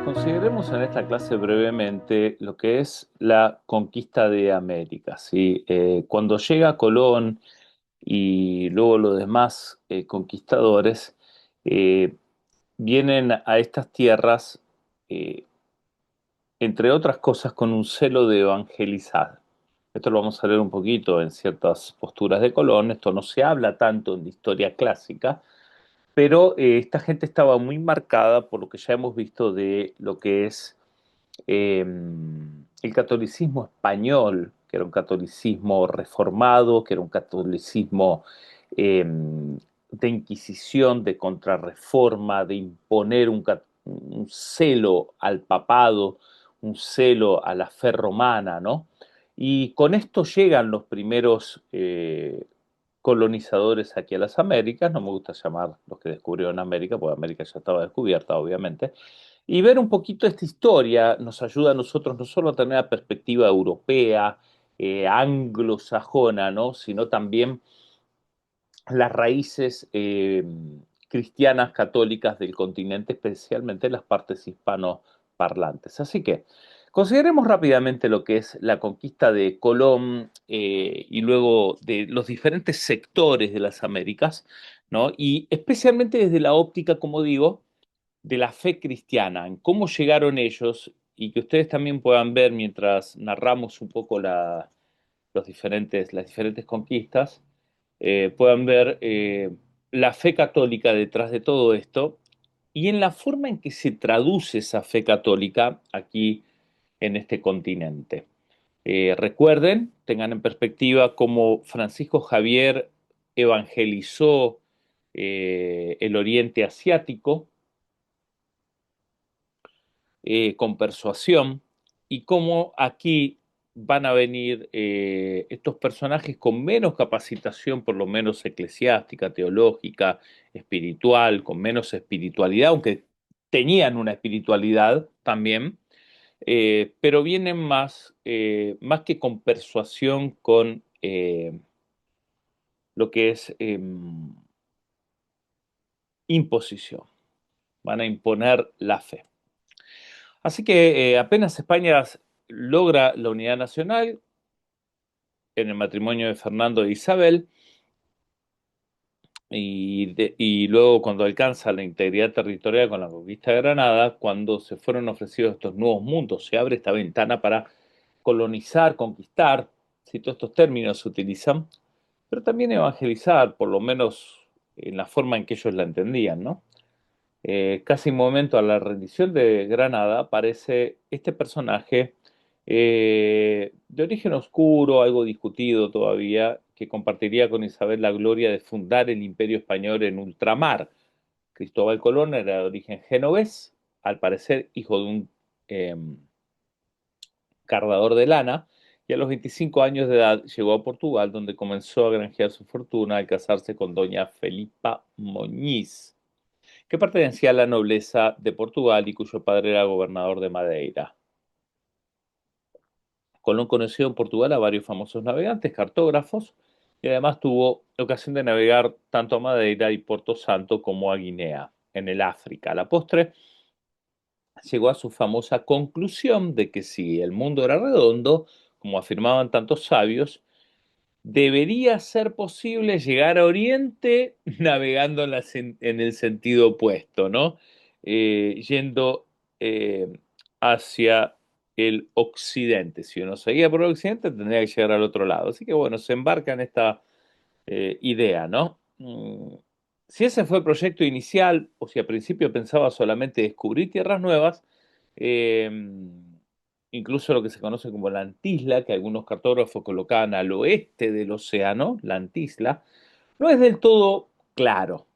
Consideremos en esta clase brevemente lo que es la conquista de América, ¿sí? Cuando llega Colón y luego los demás conquistadores, eh, vienen a estas tierras, eh, entre otras cosas, con un celo de evangelizar. Esto lo vamos a leer un poquito en ciertas posturas de Colón. Esto no se habla tanto en la historia clásica, pero esta gente estaba muy marcada por lo que ya hemos visto de lo que es eh, el catolicismo español, que era un catolicismo reformado, que era un catolicismo eh, de inquisición, de contrarreforma, de imponer un celo al papado, un celo a la fe romana, ¿no? Y con esto llegan los primeros colonizadores aquí a las Américas, no me gusta llamar los que descubrieron América, porque América ya estaba descubierta, obviamente, y ver un poquito esta historia nos ayuda a nosotros no solo a tener la perspectiva europea, anglosajona, ¿no? Sino también las raíces cristianas católicas del continente, especialmente las partes hispanoparlantes. Así que consideremos rápidamente lo que es la conquista de Colón y luego de los diferentes sectores de las Américas, ¿no? Y especialmente desde la óptica, como digo, de la fe cristiana, en cómo llegaron ellos y que ustedes también puedan ver mientras narramos un poco las diferentes conquistas, puedan ver la fe católica detrás de todo esto y en la forma en que se traduce esa fe católica aquí en este continente. Recuerden, tengan en perspectiva cómo Francisco Javier evangelizó el Oriente Asiático, con persuasión y cómo aquí van a venir estos personajes con menos capacitación, por lo menos eclesiástica, teológica, espiritual, con menos espiritualidad, aunque tenían una espiritualidad también, pero vienen más que con persuasión, con lo que es imposición. Van a imponer la fe. Así que apenas España logra la unidad nacional en el matrimonio de Fernando e Isabel y luego cuando alcanza la integridad territorial con la conquista de Granada, cuando se fueron ofrecidos estos nuevos mundos, se abre esta ventana para colonizar, conquistar, si todos estos términos se utilizan, pero también evangelizar, por lo menos en la forma en que ellos la entendían, ¿no? Casi un momento a la rendición de Granada aparece este personaje de origen oscuro, algo discutido todavía, que compartiría con Isabel la gloria de fundar el imperio español en ultramar. Cristóbal Colón era de origen genovés, al parecer hijo de un eh, cardador de lana, y a los 25 años de edad llegó a Portugal, donde comenzó a granjear su fortuna al casarse con doña Felipa Moñiz, que pertenecía a la nobleza de Portugal y cuyo padre era gobernador de Madeira. Colón conoció en Portugal a varios famosos navegantes, cartógrafos, y además tuvo ocasión de navegar tanto a Madeira y Porto Santo como a Guinea, en el África. A la postre, llegó a su famosa conclusión de que si el mundo era redondo, como afirmaban tantos sabios, debería ser posible llegar a Oriente navegando en el sentido opuesto, ¿no? Yendo eh, hacia el occidente. Si uno seguía por el occidente, tendría que llegar al otro lado. Así que bueno, se embarca en esta idea, ¿no? Si ese fue el proyecto inicial, o si al principio pensaba solamente descubrir tierras nuevas, eh, incluso lo que se conoce como la Antisla, que algunos cartógrafos colocaban al oeste del océano, la Antisla, no es del todo claro.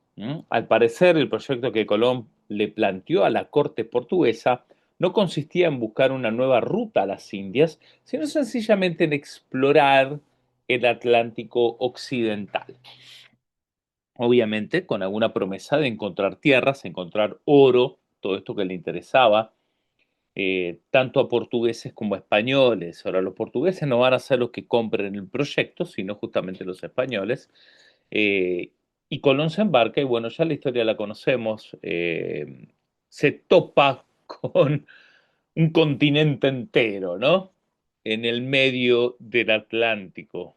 Al parecer, el proyecto que Colón le planteó a la corte portuguesa no consistía en buscar una nueva ruta a las Indias, sino sencillamente en explorar el Atlántico occidental. Obviamente, con alguna promesa de encontrar tierras, encontrar oro, todo esto que le interesaba tanto a portugueses como a españoles. Ahora, los portugueses no van a ser los que compren el proyecto, sino justamente los españoles. Eh, y Colón se embarca y bueno, ya la historia la conocemos, se topa con un continente entero, ¿no? En el medio del Atlántico,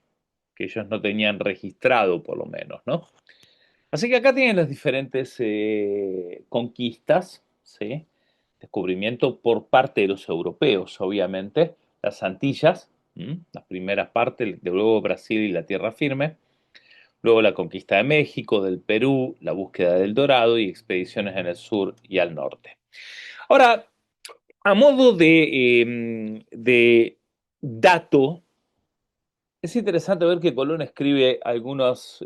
que ellos no tenían registrado por lo menos, ¿no? Así que acá tienen las diferentes conquistas, ¿sí? Descubrimiento por parte de los europeos, obviamente, las Antillas, las primeras partes, de luego Brasil y la tierra firme, luego la conquista de México, del Perú, la búsqueda del Dorado y expediciones en el sur y al norte. Ahora, a modo de dato, es interesante ver que Colón escribe algunos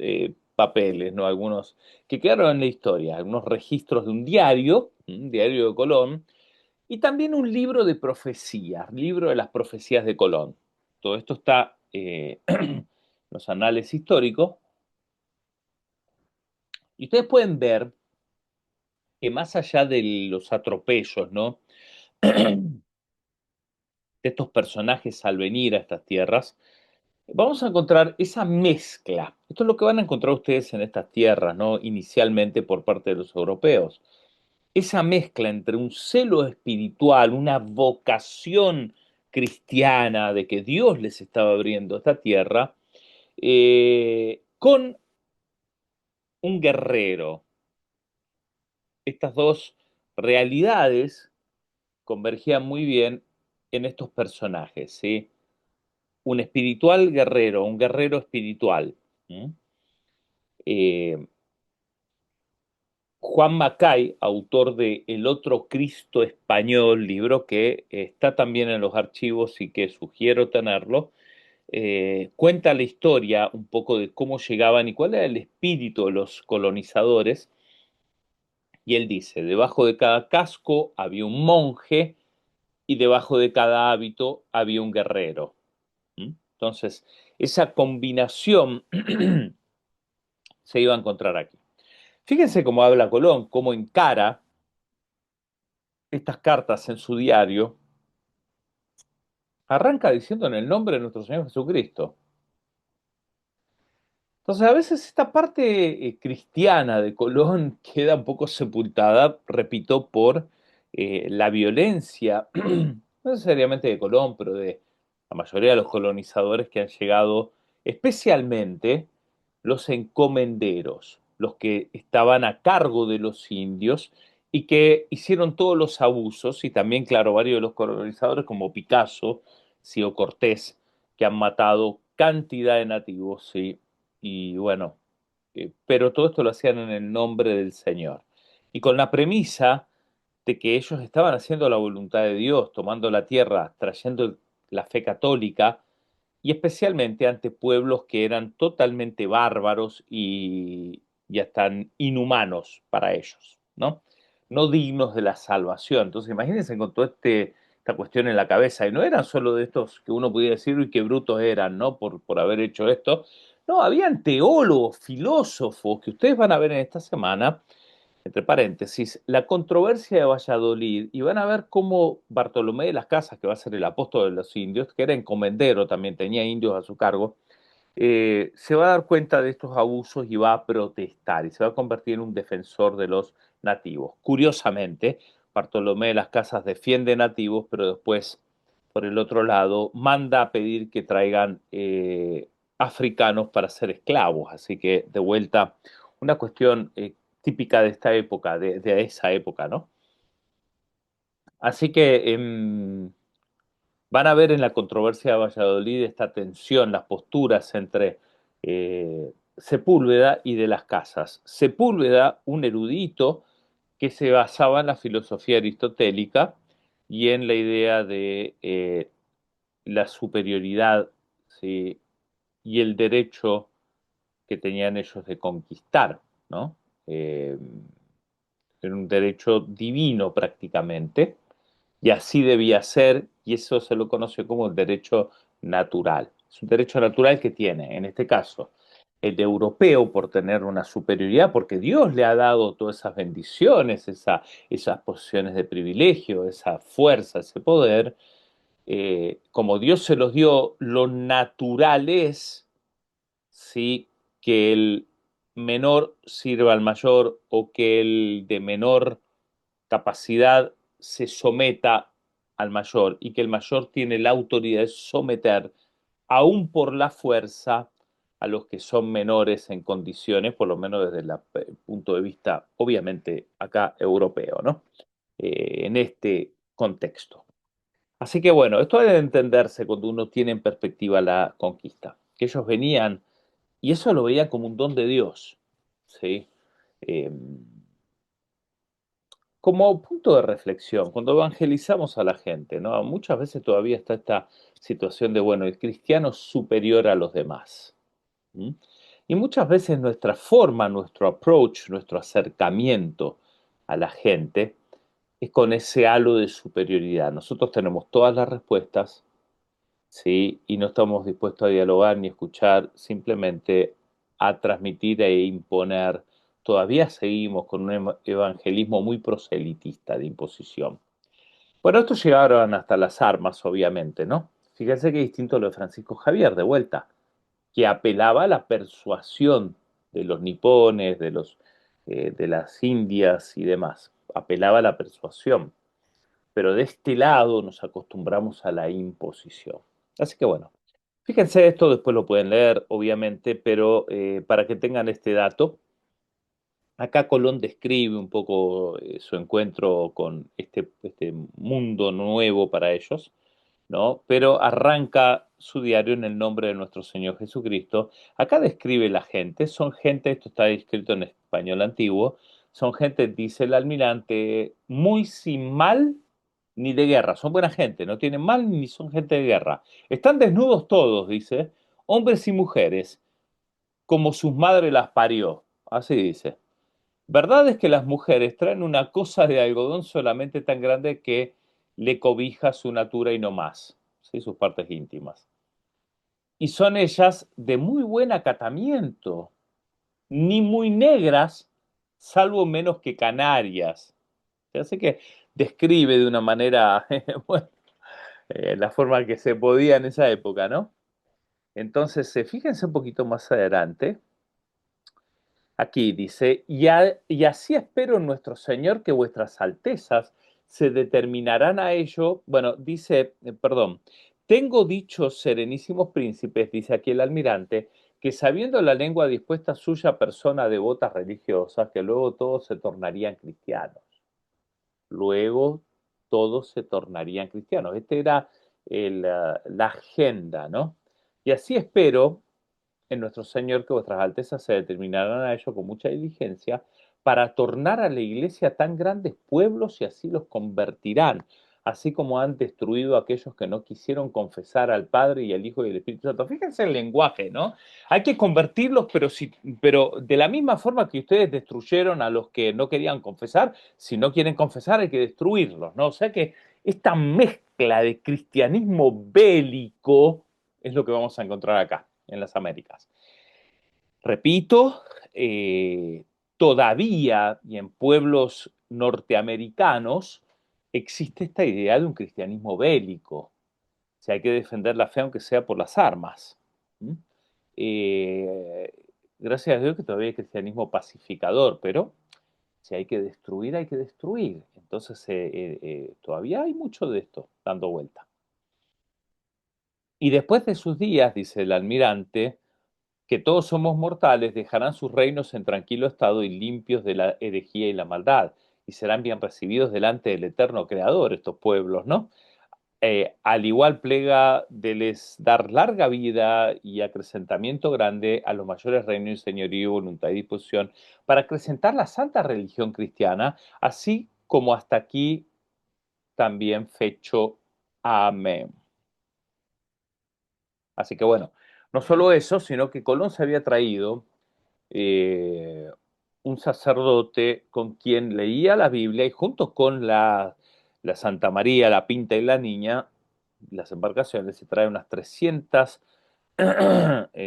papeles, ¿no? Algunos que quedaron en la historia, algunos registros de un diario de Colón, y también un libro de profecías, libro de las profecías de Colón. Todo esto está en los anales históricos, y ustedes pueden ver que más allá de los atropellos, ¿no? de estos personajes al venir a estas tierras, vamos a encontrar esa mezcla. Esto es lo que van a encontrar ustedes en estas tierras, ¿no? Inicialmente por parte de los europeos. Esa mezcla entre un celo espiritual, una vocación cristiana de que Dios les estaba abriendo esta tierra, con un guerrero. Estas dos realidades convergían muy bien en estos personajes, ¿sí? Un espiritual guerrero, un guerrero espiritual. ¿Mm? Eh, Juan Macay, autor de El otro Cristo español, libro que está también en los archivos y que sugiero tenerlo, cuenta la historia un poco de cómo llegaban y cuál era el espíritu de los colonizadores. Y él dice, debajo de cada casco había un monje y debajo de cada hábito había un guerrero. ¿Mm? Entonces, esa combinación se iba a encontrar aquí. Fíjense cómo habla Colón, cómo encara estas cartas en su diario. Arranca diciendo en el nombre de nuestro Señor Jesucristo. Entonces, a veces esta parte cristiana de Colón queda un poco sepultada, repito, por la violencia, no necesariamente de Colón, pero de la mayoría de los colonizadores que han llegado, especialmente los encomenderos, los que estaban a cargo de los indios y que hicieron todos los abusos, y también, claro, varios de los colonizadores como Picasso, Cío Cortés, que han matado cantidad de nativos, ¿sí? Y bueno, pero todo esto lo hacían en el nombre del Señor. Y con la premisa de que ellos estaban haciendo la voluntad de Dios, tomando la tierra, trayendo la fe católica, y especialmente ante pueblos que eran totalmente bárbaros y hasta inhumanos para ellos, ¿no? No dignos de la salvación. Entonces, imagínense con toda esta cuestión en la cabeza. Y no eran solo de estos que uno pudiera decir, uy, qué brutos eran, ¿no? Por haber hecho esto. No, habían teólogos, filósofos, que ustedes van a ver en esta semana, entre paréntesis, la controversia de Valladolid, y van a ver cómo Bartolomé de las Casas, que va a ser el apóstol de los indios, que era encomendero, también tenía indios a su cargo, se va a dar cuenta de estos abusos y va a protestar y se va a convertir en un defensor de los nativos. Curiosamente, Bartolomé de las Casas defiende nativos, pero después, por el otro lado, manda a pedir que traigan africanos para ser esclavos. Así que, de vuelta, una cuestión típica de esta época, de esa época, ¿no? Así que van a ver en la controversia de Valladolid esta tensión, las posturas entre Sepúlveda y de las Casas. Sepúlveda, un erudito que se basaba en la filosofía aristotélica y en la idea de la superioridad, ¿sí? Y el derecho que tenían ellos de conquistar, ¿no? Eh, Era un derecho divino prácticamente, y así debía ser, y eso se lo conoce como el derecho natural. Es un derecho natural que tiene, en este caso, el europeo por tener una superioridad, porque Dios le ha dado todas esas bendiciones, esas posiciones de privilegio, esa fuerza, ese poder. Como Dios se los dio, lo natural es, sí, que el menor sirva al mayor o que el de menor capacidad se someta al mayor y que el mayor tiene la autoridad de someter, aún por la fuerza, a los que son menores en condiciones, por lo menos desde el punto de vista, obviamente, acá europeo, ¿no? En este contexto. Así que bueno, esto debe entenderse cuando uno tiene en perspectiva la conquista, que ellos venían, y eso lo veían como un don de Dios, ¿sí? Eh, como punto de reflexión, cuando evangelizamos a la gente, ¿no? Muchas veces todavía está esta situación de, bueno, el cristiano es superior a los demás. ¿Mm? Y muchas veces nuestra forma, nuestro approach, nuestro acercamiento a la gente es con ese halo de superioridad. Nosotros tenemos todas las respuestas, ¿sí? Y no estamos dispuestos a dialogar ni escuchar, simplemente a transmitir e imponer. Todavía seguimos con un evangelismo muy proselitista de imposición. Bueno, estos llegaron hasta las armas, obviamente, ¿no? Fíjense qué distinto lo de Francisco Javier, de vuelta, que apelaba a la persuasión de los nipones, de las indias y demás. Apelaba a la persuasión. Pero de este lado nos acostumbramos a la imposición. Así que bueno, fíjense esto, después lo pueden leer, obviamente, pero para que tengan este dato, acá Colón describe un poco su encuentro con este mundo nuevo para ellos, ¿no? Pero arranca su diario en el nombre de nuestro Señor Jesucristo. Acá describe la gente, son gente, esto está escrito en español antiguo, son gente, dice el almirante, muy sin mal ni de guerra, son buena gente, no tienen mal ni son gente de guerra. Están desnudos todos, dice, hombres y mujeres, como sus madres las parió, así dice. Verdad es que las mujeres traen una cosa de algodón solamente tan grande que le cobija su natura y no más, ¿sí? Sus partes íntimas. Y son ellas de muy buen acatamiento, ni muy negras, salvo menos que canarias. Así que describe de una manera, bueno, la forma que se podía en esa época, ¿no? Entonces, fíjense un poquito más adelante. Aquí dice, y así espero en nuestro Señor que vuestras altezas se determinarán a ello. Bueno, dice, perdón, tengo dichos serenísimos príncipes, dice aquí el almirante, que sabiendo la lengua dispuesta suya persona devotas religiosas, que luego todos se tornarían cristianos. Luego todos se tornarían cristianos. Esta era la agenda, ¿no? Y así espero en nuestro Señor que vuestras altezas se determinarán a ello con mucha diligencia para tornar a la iglesia tan grandes pueblos y así los convertirán, así como han destruido a aquellos que no quisieron confesar al Padre y al Hijo y al Espíritu Santo. Fíjense el lenguaje, ¿no? Hay que convertirlos, pero de la misma forma que ustedes destruyeron a los que no querían confesar, si no quieren confesar hay que destruirlos, ¿no? O sea que esta mezcla de cristianismo bélico es lo que vamos a encontrar acá en las Américas. Repito, todavía y en pueblos norteamericanos existe esta idea de un cristianismo bélico. O sea, hay que defender la fe aunque sea por las armas. ¿Mm? Eh, gracias a Dios que todavía hay cristianismo pacificador, pero si hay que destruir, hay que destruir. Entonces, todavía hay mucho de esto dando vuelta. Y después de sus días, dice el almirante, que todos somos mortales, dejarán sus reinos en tranquilo estado y limpios de la herejía y la maldad, y serán bien recibidos delante del eterno Creador, estos pueblos, ¿no? Al igual plega de les dar larga vida y acrecentamiento grande a los mayores reinos y señorío, voluntad y disposición, para acrecentar la santa religión cristiana, así como hasta aquí también fecho. Amén. Así que bueno, no solo eso, sino que Colón se había traído eh, un sacerdote con quien leía la Biblia y junto con la Santa María, la Pinta y la Niña, las embarcaciones, se trae unas 300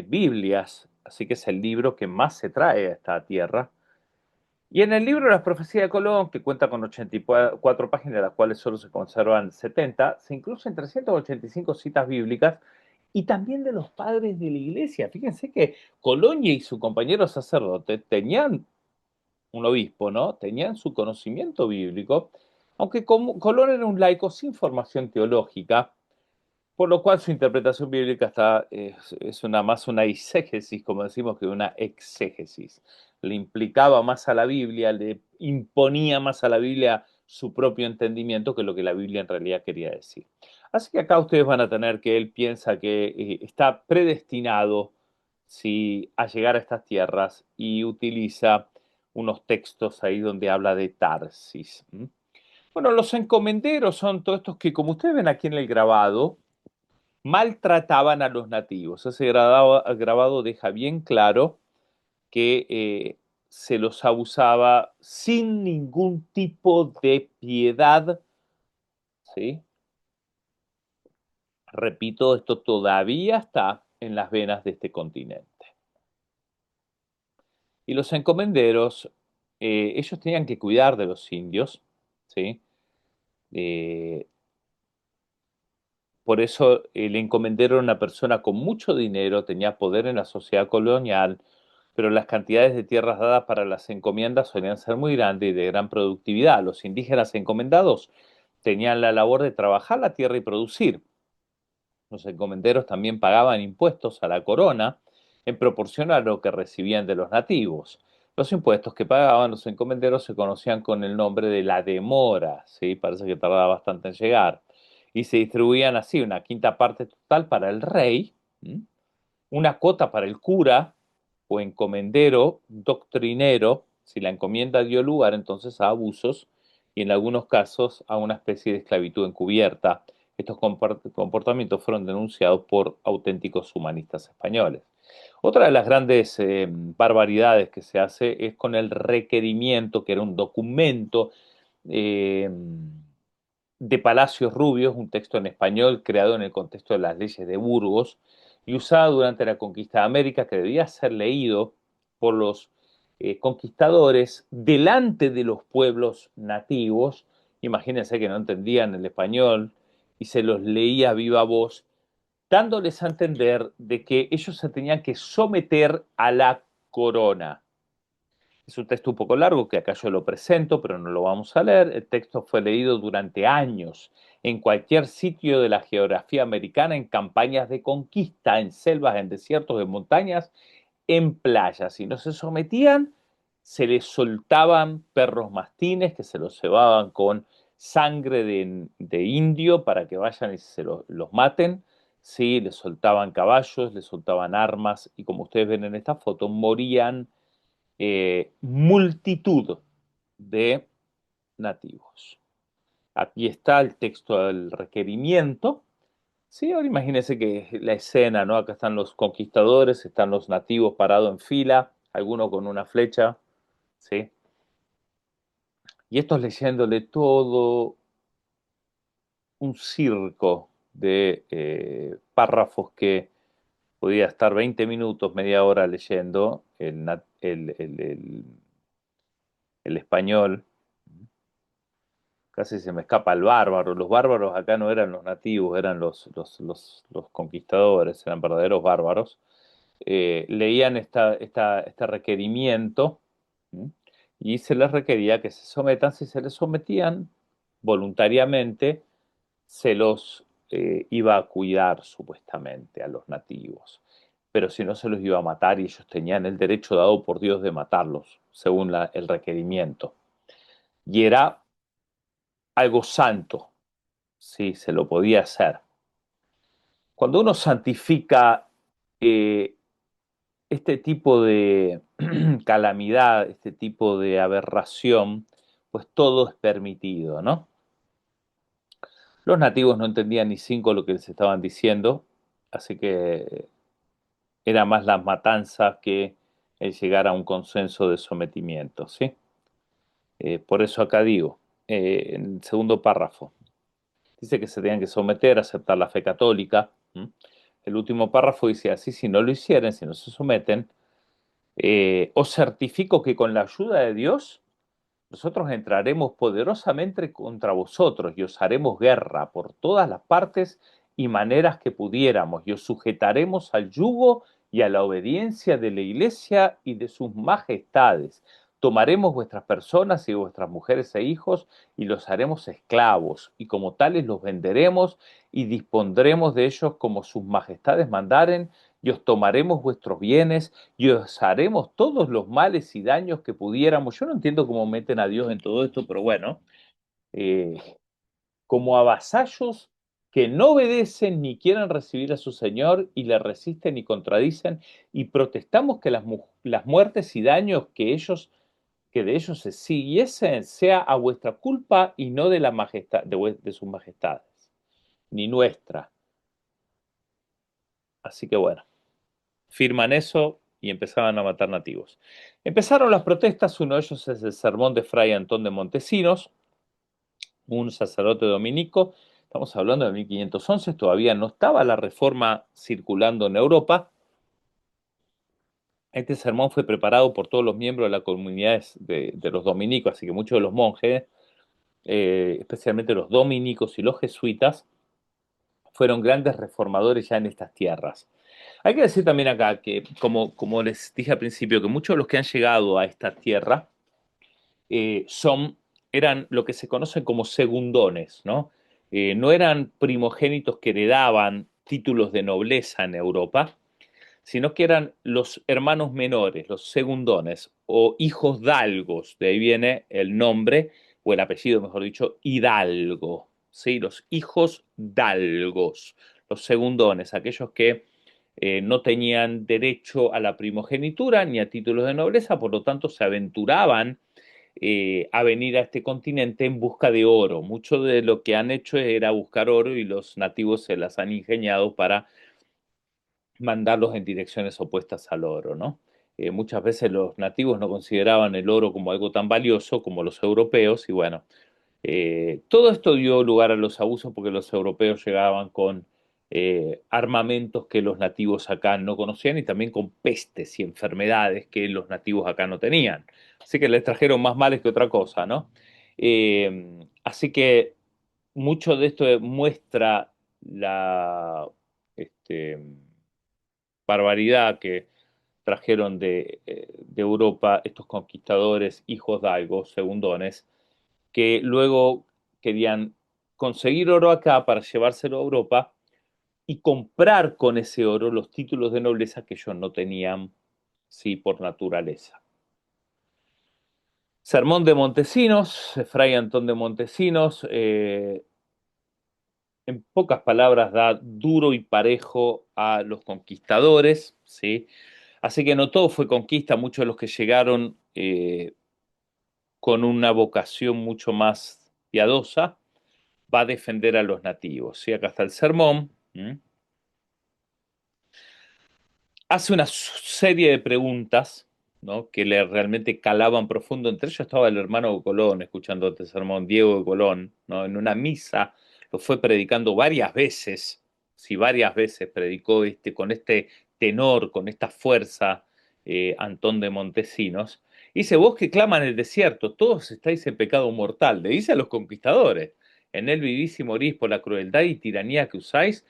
Biblias, así que es el libro que más se trae a esta tierra. Y en el libro de las profecías de Colón, que cuenta con 84 páginas, de las cuales solo se conservan 70, se incluyen 385 citas bíblicas y también de los padres de la iglesia. Fíjense que Colonia y su compañero sacerdote tenían un obispo, ¿no? Tenían su conocimiento bíblico, aunque como Colón era un laico sin formación teológica, por lo cual su interpretación bíblica es más una eisegesis, como decimos, que una exégesis. Le implicaba más a la Biblia, le imponía más a la Biblia su propio entendimiento que lo que la Biblia en realidad quería decir. Así que acá ustedes van a tener que él piensa que está predestinado, sí, a llegar a estas tierras y utiliza unos textos ahí donde habla de Tarsis. ¿Mm? Bueno, los encomenderos son todos estos que, como ustedes ven aquí en el grabado, maltrataban a los nativos. Ese grabado deja bien claro que se los abusaba sin ningún tipo de piedad, ¿sí? Repito, esto todavía está en las venas de este continente. Y los encomenderos, ellos tenían que cuidar de los indios, ¿sí? Eh, por eso el encomendero era una persona con mucho dinero, tenía poder en la sociedad colonial, pero las cantidades de tierras dadas para las encomiendas solían ser muy grandes y de gran productividad. Los indígenas encomendados tenían la labor de trabajar la tierra y producir. Los encomenderos también pagaban impuestos a la corona en proporción a lo que recibían de los nativos. Los impuestos que pagaban los encomenderos se conocían con el nombre de la demora, ¿sí? Parece que tardaba bastante en llegar. Y se distribuían así una quinta parte total para el rey, ¿m? Una cuota para el cura o encomendero, doctrinero, si la encomienda dio lugar entonces a abusos y en algunos casos a una especie de esclavitud encubierta. Estos comportamientos fueron denunciados por auténticos humanistas españoles. Otra de las grandes barbaridades que se hace es con el requerimiento, que era un documento eh, de Palacios Rubios, un texto en español creado en el contexto de las leyes de Burgos y usado durante la conquista de América, que debía ser leído por los conquistadores delante de los pueblos nativos. Imagínense que no entendían el español y se los leía a viva voz, dándoles a entender de que ellos se tenían que someter a la corona. Es un texto un poco largo que acá yo lo presento, pero no lo vamos a leer. El texto fue leído durante años en cualquier sitio de la geografía americana, en campañas de conquista, en selvas, en desiertos, en montañas, en playas. Si no se sometían, se les soltaban perros mastines que se los cebaban con sangre de indio para que vayan y los maten. Sí, les soltaban caballos, les soltaban armas y como ustedes ven en esta foto, morían multitud de nativos. Aquí está el texto del requerimiento. Sí, ahora imagínense que la escena, ¿no? Acá están los conquistadores, están los nativos parados en fila, algunos con una flecha, ¿sí? Y estos leyéndole todo un circo de párrafos que podía estar 20 minutos, media hora leyendo el español. Casi se me escapa el bárbaro. Los bárbaros acá no eran los nativos, eran los conquistadores, eran verdaderos bárbaros. Leían este requerimiento, ¿m? Y se les requería que se sometan. Si se les sometían voluntariamente, se los iba a cuidar supuestamente a los nativos. Pero si no, se los iba a matar y ellos tenían el derecho dado por Dios de matarlos, según el requerimiento. Y era algo santo, sí, se lo podía hacer. Cuando uno santifica eh, este tipo de calamidad, este tipo de aberración, pues todo es permitido, ¿no? Los nativos no entendían ni cinco lo que les estaban diciendo, así que era más las matanzas que el llegar a un consenso de sometimiento, ¿sí? Por eso acá digo, en el segundo párrafo, dice que se tenían que someter, aceptar la fe católica. ¿M? El último párrafo dice así, si no lo hicieren, si no se someten, os certifico que con la ayuda de Dios nosotros entraremos poderosamente contra vosotros y os haremos guerra por todas las partes y maneras que pudiéramos, y os sujetaremos al yugo y a la obediencia de la iglesia y de sus majestades. Tomaremos vuestras personas y vuestras mujeres e hijos y los haremos esclavos, y como tales los venderemos y dispondremos de ellos como sus majestades mandaren, y os tomaremos vuestros bienes y os haremos todos los males y daños que pudiéramos. Yo no entiendo cómo meten a Dios en todo esto, pero bueno, eh, como a vasallos que no obedecen ni quieren recibir a su Señor y le resisten y contradicen, y protestamos que las muertes y daños que de ellos se siguiesen sea a vuestra culpa y no de la majestad de sus majestades, ni nuestra. Así que bueno, firman eso y empezaban a matar nativos. Empezaron las protestas, uno de ellos es el sermón de Fray Antón de Montesinos, un sacerdote dominico. Estamos hablando de 1511, todavía no estaba la reforma circulando en Europa. Este sermón fue preparado por todos los miembros de la comunidad de los dominicos, así que muchos de los monjes, especialmente los dominicos y los jesuitas, fueron grandes reformadores ya en estas tierras. Hay que decir también acá que, como les dije al principio, que muchos de los que han llegado a esta tierra eh, son, eran lo que se conocen como segundones, ¿no? No eran primogénitos que heredaban títulos de nobleza en Europa, sino que eran los hermanos menores, los segundones, o hijos dalgos, de ahí viene el nombre, o el apellido, mejor dicho, hidalgo, ¿sí? Los hijos dalgos, los segundones, aquellos que no tenían derecho a la primogenitura ni a títulos de nobleza, por lo tanto se aventuraban a venir a este continente en busca de oro. Mucho de lo que han hecho era buscar oro y los nativos se las han ingeniado para mandarlos en direcciones opuestas al oro, ¿no? Muchas veces los nativos no consideraban el oro como algo tan valioso como los europeos y bueno, todo esto dio lugar a los abusos porque los europeos llegaban con armamentos que los nativos acá no conocían y también con pestes y enfermedades que los nativos acá no tenían. Así que les trajeron más males que otra cosa, ¿no? Así que mucho de esto muestra la barbaridad que trajeron de Europa estos conquistadores, hijos dalgos, segundones, que luego querían conseguir oro acá para llevárselo a Europa y comprar con ese oro los títulos de nobleza que ellos no tenían, sí, por naturaleza. Sermón de Montesinos, Fray Antón de Montesinos, en pocas palabras da duro y parejo a los conquistadores, ¿sí? Así que no todo fue conquista, muchos de los que llegaron con una vocación mucho más piadosa, va a defender a los nativos. ¿Sí? Acá está el sermón. Hace una serie de preguntas, ¿no? Que le realmente calaban profundo. Entre ellos estaba el hermano de Colón escuchando este sermón, Diego de Colón, ¿no? En una misa lo fue predicando varias veces, sí, varias veces predicó con este tenor, con esta fuerza, Antón de Montesinos. Dice, vos que claman en el desierto, todos estáis en pecado mortal, le dice a los conquistadores, en él vivís y morís por la crueldad y tiranía que usáis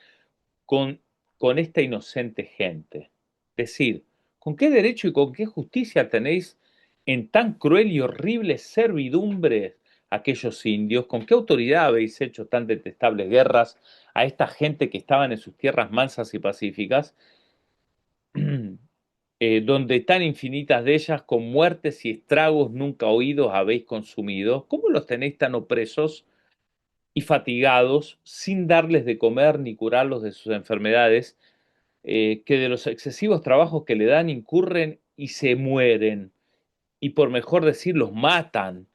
con, con esta inocente gente. Es decir, ¿con qué derecho y con qué justicia tenéis en tan cruel y horrible servidumbre aquellos indios? ¿Con qué autoridad habéis hecho tan detestables guerras a esta gente que estaban en sus tierras mansas y pacíficas? Donde tan infinitas de ellas con muertes y estragos nunca oídos habéis consumido, ¿cómo los tenéis tan opresos y fatigados sin darles de comer ni curarlos de sus enfermedades, que de los excesivos trabajos que le dan incurren y se mueren, y por mejor decir, los matan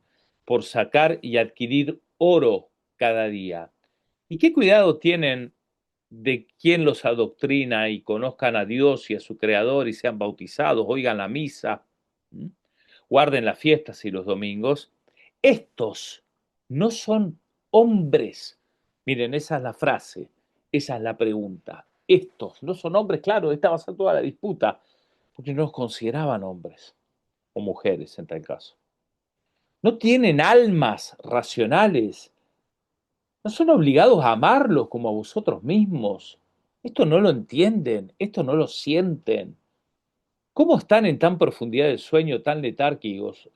por sacar y adquirir oro cada día? ¿Y qué cuidado tienen de quien los adoctrina y conozcan a Dios y a su Creador y sean bautizados, oigan la misa, guarden las fiestas y los domingos? Estos no son hombres. Miren, esa es la frase, esa es la pregunta. Estos no son hombres, claro, esta va a ser toda la disputa, porque no los consideraban hombres o mujeres en tal caso. No tienen almas racionales, No son obligados a amarlos como a vosotros mismos. Esto no lo entienden, esto no lo sienten. ¿Cómo están en tan profundidad del sueño, tan letárgicos,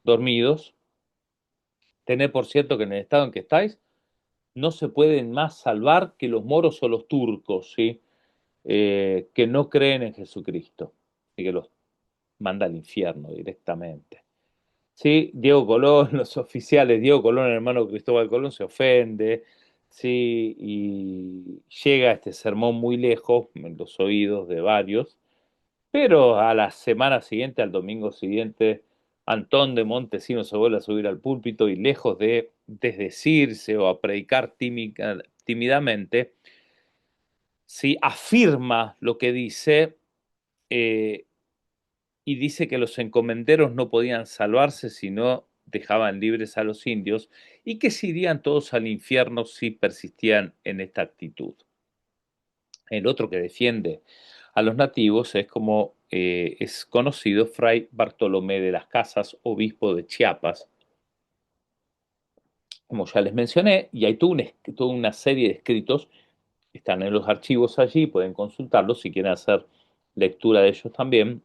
dormidos? Tened por cierto que en el estado en que estáis, no se pueden más salvar que los moros o los turcos, ¿sí? Que no creen en Jesucristo y que los manda al infierno directamente. Sí, Diego Colón, los oficiales, Diego Colón, el hermano Cristóbal Colón, se ofende, sí, y llega este sermón muy lejos, en los oídos de varios, pero a la semana siguiente, al domingo siguiente, Antón de Montesinos se vuelve a subir al púlpito y lejos de desdecirse o a predicar tímidamente, sí, afirma lo que dice, eh, y dice que los encomenderos no podían salvarse si no dejaban libres a los indios y que se irían todos al infierno si persistían en esta actitud. El otro que defiende a los nativos es como es conocido Fray Bartolomé de las Casas, obispo de Chiapas, como ya les mencioné, y hay toda una serie de escritos, están en los archivos allí, pueden consultarlos si quieren hacer lectura de ellos también,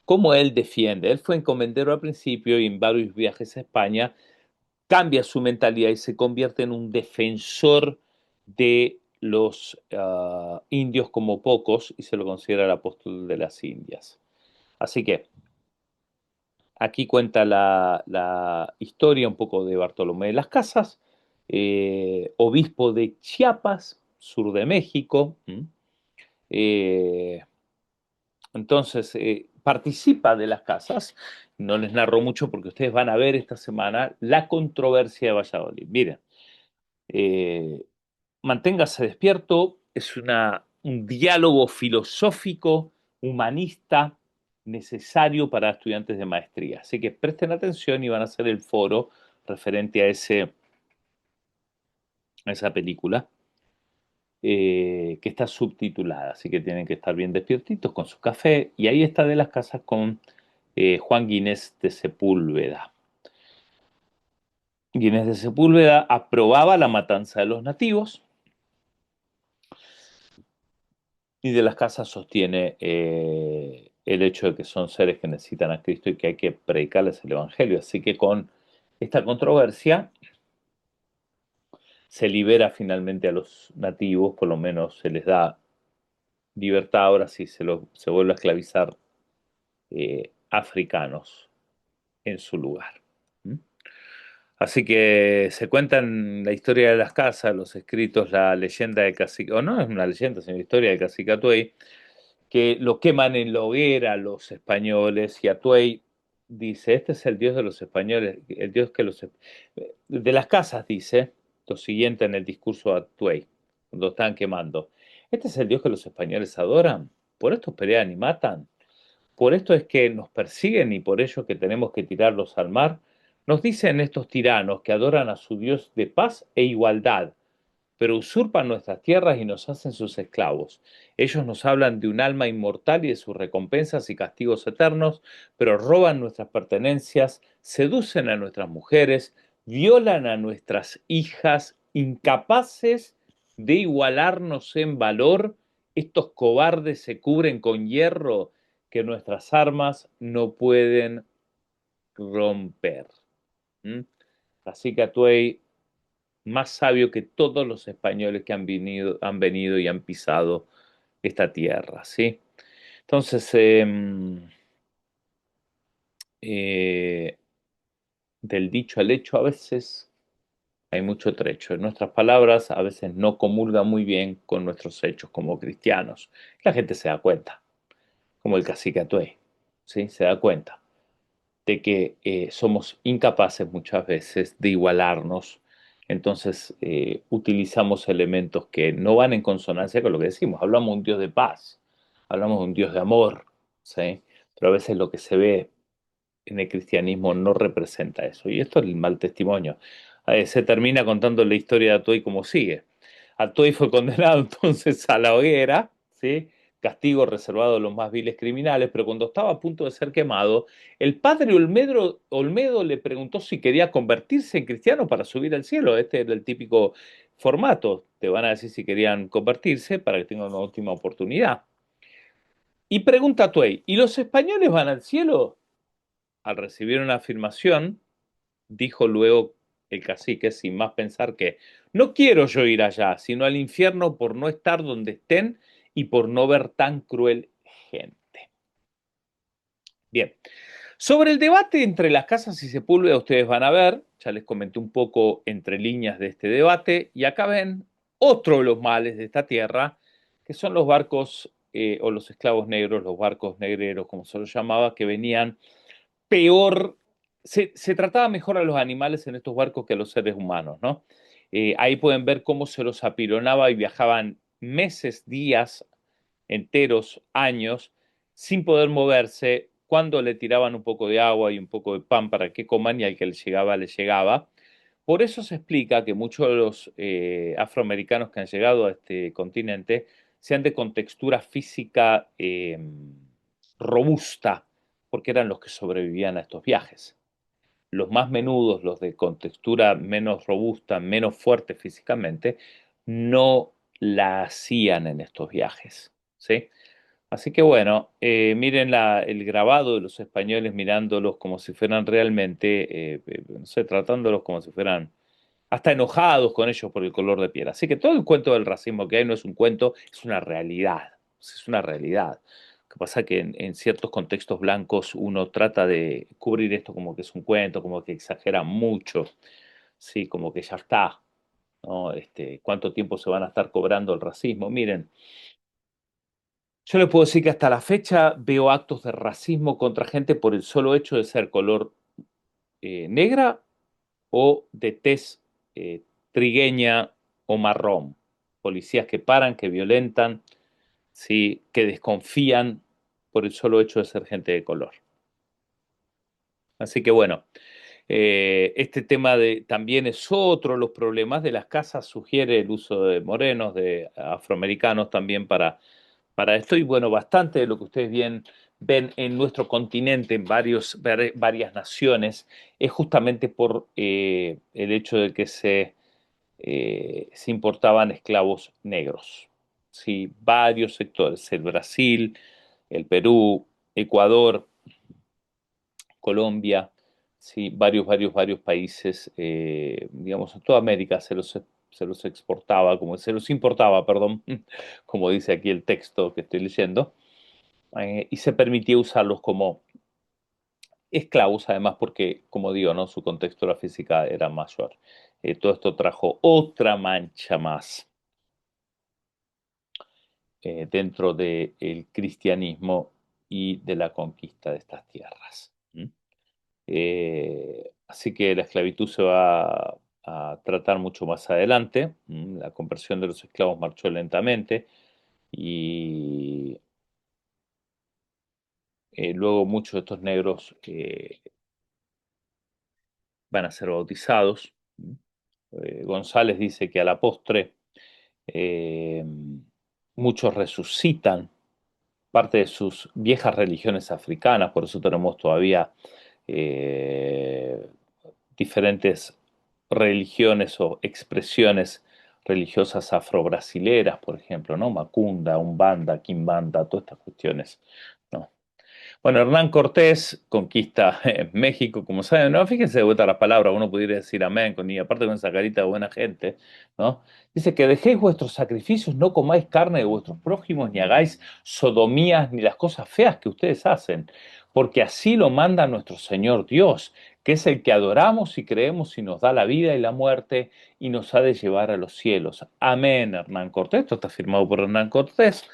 cómo él defiende. Él fue encomendero al principio y en varios viajes a España cambia su mentalidad y se convierte en un defensor de los indios como pocos y se lo considera el apóstol de las Indias. Así que aquí cuenta la historia un poco de Bartolomé de las Casas, obispo de Chiapas, sur de México. Eh, entonces, participa de las casas. No les narro mucho porque ustedes van a ver esta semana la controversia de Valladolid. Miren, eh, manténgase despierto, es un diálogo filosófico, humanista, necesario para estudiantes de maestría. Así que presten atención y van a hacer el foro referente a esa película. Que está subtitulada, así que tienen que estar bien despiertitos con su café. Y ahí está de las casas con Juan Ginés de Sepúlveda. Ginés de Sepúlveda aprobaba la matanza de los nativos y de las casas sostiene el hecho de que son seres que necesitan a Cristo y que hay que predicarles el Evangelio. Así que con esta controversia se libera finalmente a los nativos, por lo menos se les da libertad, ahora sí se vuelve a esclavizar africanos en su lugar. ¿Mm? Así que se cuentan la historia de las casas, los escritos, la leyenda de Cacique, o no es una leyenda, sino historia de Cacique Atuey, que lo queman en la hoguera los españoles y Atuey dice, este es el Dios de los españoles, el Dios que los... De las casas dice lo siguiente en el discurso de Atuey, cuando están quemando, este es el Dios que los españoles adoran, por esto pelean y matan. Por esto es que nos persiguen y por ello que tenemos que tirarlos al mar. Nos dicen estos tiranos que adoran a su Dios de paz e igualdad, pero usurpan nuestras tierras y nos hacen sus esclavos. Ellos nos hablan de un alma inmortal y de sus recompensas y castigos eternos, pero roban nuestras pertenencias, seducen a nuestras mujeres, violan a nuestras hijas, incapaces de igualarnos en valor. Estos cobardes se cubren con hierro que nuestras armas no pueden romper. ¿Mm? Así que Atuey, más sabio que todos los españoles que han venido y han pisado esta tierra, ¿sí? Entonces, eh, del dicho al hecho a veces hay mucho trecho. Nuestras palabras a veces no comulgan muy bien con nuestros hechos como cristianos. La gente se da cuenta, como el cacique Atuey, ¿sí? Se da cuenta de que somos incapaces muchas veces de igualarnos, entonces utilizamos elementos que no van en consonancia con lo que decimos. Hablamos de un Dios de paz, hablamos de un Dios de amor, ¿sí? Pero a veces lo que se ve en el cristianismo no representa eso, y esto es el mal testimonio. Se termina contando la historia de Atuey como sigue. Atuey fue condenado entonces a la hoguera, ¿sí? castigo reservado a los más viles criminales, pero cuando estaba a punto de ser quemado, el padre Olmedo le preguntó si quería convertirse en cristiano para subir al cielo. Este era el típico formato. Te van a decir si querían convertirse para que tengan una última oportunidad. Y pregunta a Tuey, ¿y los españoles van al cielo? Al recibir una afirmación, dijo luego el cacique, sin más pensar que, no quiero yo ir allá, sino al infierno por no estar donde estén y por no ver tan cruel gente. Bien, sobre el debate entre las casas y Sepúlveda, ustedes van a ver, ya les comenté un poco entre líneas de este debate, y acá ven otro de los males de esta tierra, que son los barcos o los esclavos negros, los barcos negreros, como se los llamaba, que venían peor, se trataba mejor a los animales en estos barcos que a los seres humanos, ¿no? Ahí pueden ver cómo se los apironaba y viajaban meses, días enteros, años, sin poder moverse, cuando le tiraban un poco de agua y un poco de pan para que coman y al que le llegaba, le llegaba. Por eso se explica que muchos de los afroamericanos que han llegado a este continente sean de contextura física robusta, porque eran los que sobrevivían a estos viajes. Los más menudos, los de contextura menos robusta, menos fuerte físicamente, no la hacían en estos viajes, ¿sí? Así que bueno, miren el grabado de los españoles mirándolos como si fueran realmente, no sé, tratándolos como si fueran hasta enojados con ellos por el color de piel. Así que todo el cuento del racismo que hay no es un cuento, es una realidad. Es una realidad. Lo que pasa es que en ciertos contextos blancos uno trata de cubrir esto como que es un cuento, como que exagera mucho, sí, como que ya está, ¿no? ¿Cuánto tiempo se van a estar cobrando el racismo? Miren, yo les puedo decir que hasta la fecha veo actos de racismo contra gente por el solo hecho de ser color negra o de tez trigueña o marrón. Policías que paran, que violentan, ¿sí? Que desconfían por el solo hecho de ser gente de color. Así que bueno, este tema también es otro de los problemas de las casas, sugiere el uso de morenos, de afroamericanos también para esto. Y bueno, bastante de lo que ustedes bien ven en nuestro continente, en varias naciones, es justamente por el hecho de que se importaban esclavos negros. Sí, varios sectores, el Brasil, el Perú, Ecuador, Colombia, sí, varios países, digamos, en toda América se los exportaba, como se los importaba, perdón, como dice aquí el texto que estoy leyendo, y se permitía usarlos como esclavos, además porque, como digo, ¿no? Su contextura física era mayor. Todo esto trajo otra mancha más dentro del cristianismo y de la conquista de estas tierras. Así que la esclavitud se va a tratar mucho más adelante. La conversión de los esclavos marchó lentamente y luego muchos de estos negros van a ser bautizados. González dice que a la postre eh, muchos resucitan parte de sus viejas religiones africanas, por eso tenemos todavía eh, diferentes religiones o expresiones religiosas afro-brasileras, por ejemplo, ¿no? Macunda, Umbanda, Quimbanda, todas estas cuestiones, ¿no? Bueno, Hernán Cortés conquista México, como saben, ¿no? Fíjense de vuelta las palabras, uno pudiera decir amén, y aparte con esa carita de buena gente, ¿no? Dice que dejéis vuestros sacrificios, no comáis carne de vuestros prójimos, ni hagáis sodomías, ni las cosas feas que ustedes hacen, porque así lo manda nuestro Señor Dios, que es el que adoramos y creemos y nos da la vida y la muerte y nos ha de llevar a los cielos. Amén, Hernán Cortés, esto está firmado por Hernán Cortés.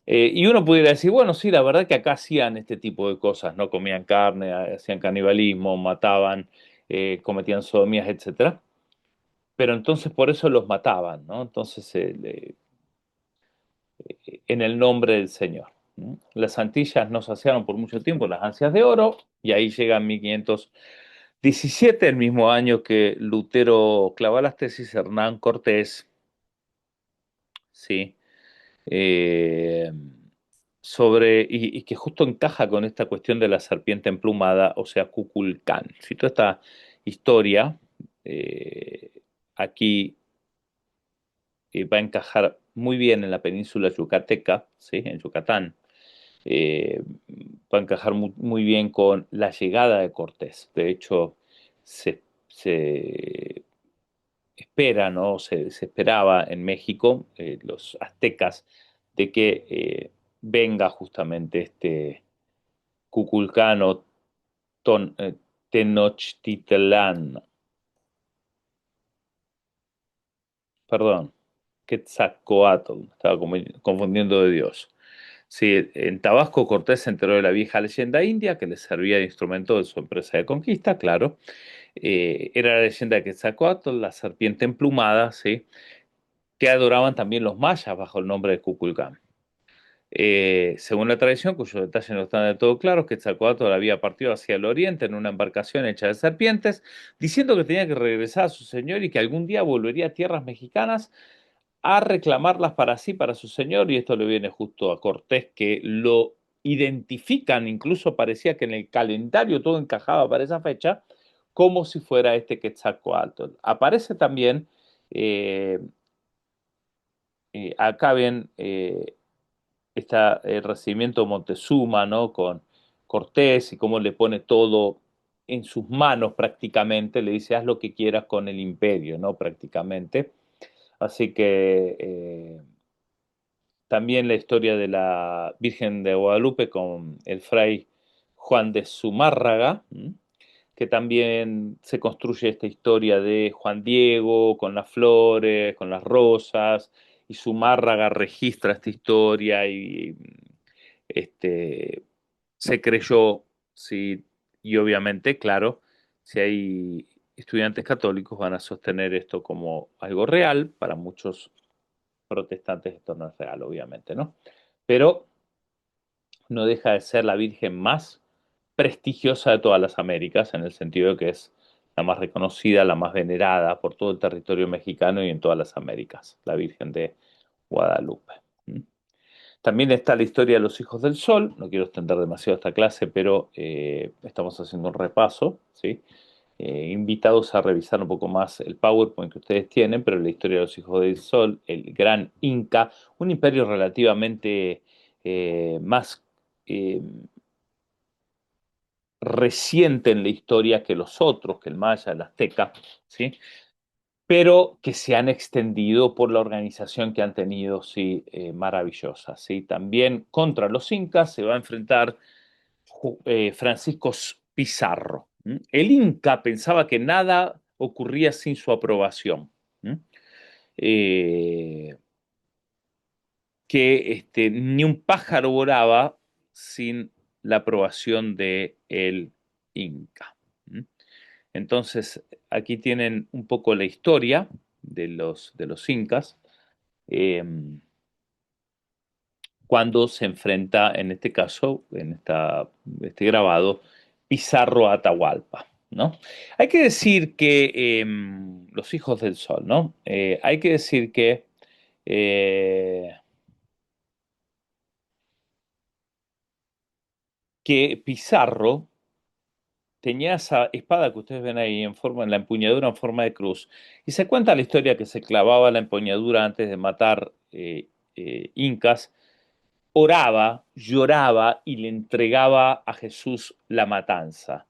Y uno pudiera decir, bueno, sí, la verdad que acá hacían este tipo de cosas, ¿no? Comían carne, hacían canibalismo, mataban, cometían sodomías, etcétera. Pero entonces por eso los mataban, ¿no? Entonces, en el nombre del Señor. ¿No? Las Antillas no saciaron por mucho tiempo las ansias de oro, y ahí llega en 1517, el mismo año que Lutero clava las tesis, Hernán Cortés, ¿sí? Eh, y que justo encaja con esta cuestión de la serpiente emplumada, o sea, Kukulcán. Si toda esta historia eh, aquí va a encajar muy bien en la península yucateca, ¿sí? En Yucatán, eh, va a encajar muy bien con la llegada de Cortés. De hecho, se espera, ¿no? Se esperaba en México, los aztecas, de que venga justamente este Kukulcán o Tenochtitlán, perdón, Quetzalcóatl, estaba confundiendo de Dios. Sí, en Tabasco Cortés se enteró de la vieja leyenda india que le servía de instrumento de su empresa de conquista, claro. Era la leyenda de Quetzalcóatl, la serpiente emplumada, ¿sí? Que adoraban también los mayas bajo el nombre de Kukulcán. Según la tradición, cuyos detalles no están del todo claros, Quetzalcóatl había partido hacia el oriente en una embarcación hecha de serpientes, diciendo que tenía que regresar a su señor y que algún día volvería a tierras mexicanas a reclamarlas para sí, para su señor, y esto le viene justo a Cortés, que lo identifican, incluso parecía que en el calendario todo encajaba para esa fecha, como si fuera este Quetzalcóatl. Aparece también, eh, acá ven, está el recibimiento de Montezuma, ¿no? Con Cortés y cómo le pone todo en sus manos prácticamente, le dice haz lo que quieras con el imperio, ¿no? Prácticamente. Así que también la historia de la Virgen de Guadalupe con el fray Juan de Zumárraga, que también se construye esta historia de Juan Diego con las flores, con las rosas, y Zumárraga registra esta historia y este, se creyó, sí, y obviamente, claro, si hay estudiantes católicos van a sostener esto como algo real, para muchos protestantes esto no es real, obviamente, ¿no? Pero no deja de ser la Virgen más prestigiosa de todas las Américas, en el sentido de que es la más reconocida, la más venerada por todo el territorio mexicano y en todas las Américas, la Virgen de Guadalupe. También está la historia de los hijos del sol, no quiero extender demasiado esta clase, pero estamos haciendo un repaso, ¿sí? Invitados a revisar un poco más el PowerPoint que ustedes tienen, pero la historia de los hijos del sol, el gran Inca, un imperio relativamente más eh, reciente en la historia que los otros, que el maya, el azteca, ¿sí? Pero que se han extendido por la organización que han tenido, sí, maravillosa, ¿sí? También contra los incas se va a enfrentar Francisco Pizarro. El Inca pensaba que nada ocurría sin su aprobación. Eh, que ni un pájaro volaba sin la aprobación de el Inca. Entonces, aquí tienen un poco la historia de los incas, eh, cuando se enfrenta, en este caso, este grabado, Pizarro a Atahualpa, ¿no? Hay que decir que los hijos del sol, ¿no? Hay que decir eh, que Pizarro tenía esa espada que ustedes ven ahí en la empuñadura en forma de cruz. Y se cuenta la historia que se clavaba la empuñadura antes de matar incas, oraba, lloraba y le entregaba a Jesús la matanza.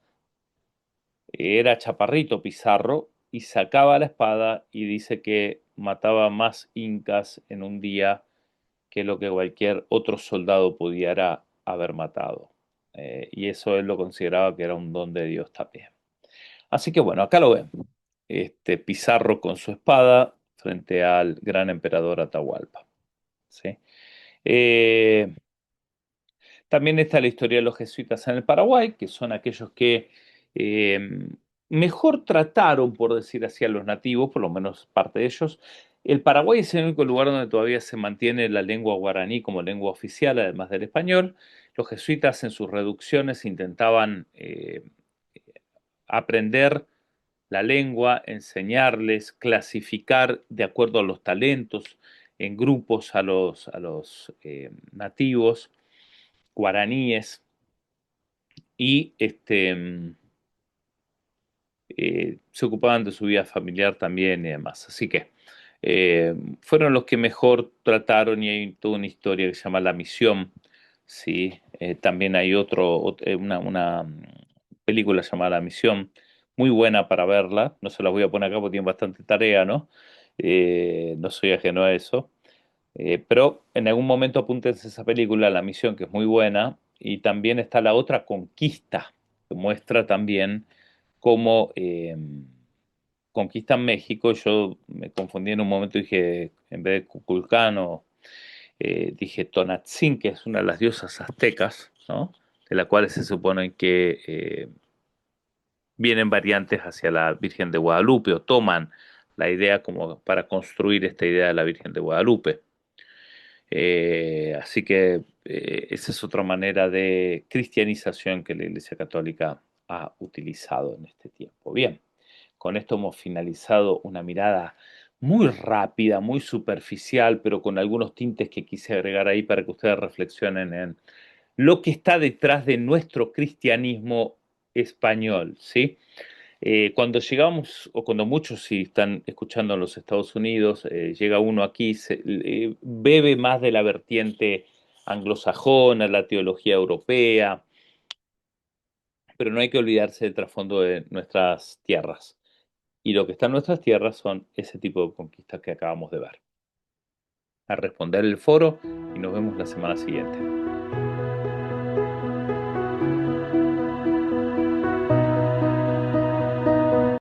Era chaparrito Pizarro y sacaba la espada y dice que mataba más incas en un día que lo que cualquier otro soldado pudiera haber matado. Y eso él lo consideraba que era un don de Dios también. Así que bueno, acá lo ven. Pizarro con su espada frente al gran emperador Atahualpa. ¿Sí? Eh, También está la historia de los jesuitas en el Paraguay, que son aquellos que eh, mejor trataron, por decir así, a los nativos, por lo menos parte de ellos. El Paraguay es el único lugar donde todavía se mantiene la lengua guaraní como lengua oficial, además del español. Los jesuitas en sus reducciones intentaban aprender la lengua, enseñarles, clasificar de acuerdo a los talentos en grupos a los nativos. guaraníes y se ocupaban de su vida familiar también y demás. Así que fueron los que mejor trataron y hay toda una historia que se llama La Misión. Sí, también hay una película llamada La Misión, muy buena para verla. No se las voy a poner acá porque tiene bastante tarea, ¿no? No soy ajeno a eso. Pero en algún momento apúntense esa película, La Misión, que es muy buena. Y también está la otra, Conquista, que muestra también cómo conquistan México. Yo me confundí en un momento y dije, en vez de Kukulcán, dije Tonatzin, que es una de las diosas aztecas, ¿no? De la cual se supone que vienen variantes hacia la Virgen de Guadalupe o toman la idea como para construir esta idea de la Virgen de Guadalupe. Así que esa es otra manera de cristianización que la Iglesia Católica ha utilizado en este tiempo. Bien, con esto hemos finalizado una mirada muy rápida, muy superficial, pero con algunos tintes que quise agregar ahí para que ustedes reflexionen en lo que está detrás de nuestro cristianismo español, ¿sí? Cuando llegamos, o cuando muchos si están escuchando en los Estados Unidos, llega uno aquí, bebe más de la vertiente anglosajona, la teología europea, pero no hay que olvidarse del trasfondo de nuestras tierras. Y lo que está en nuestras tierras son ese tipo de conquistas que acabamos de ver. A responder el foro y nos vemos la semana siguiente.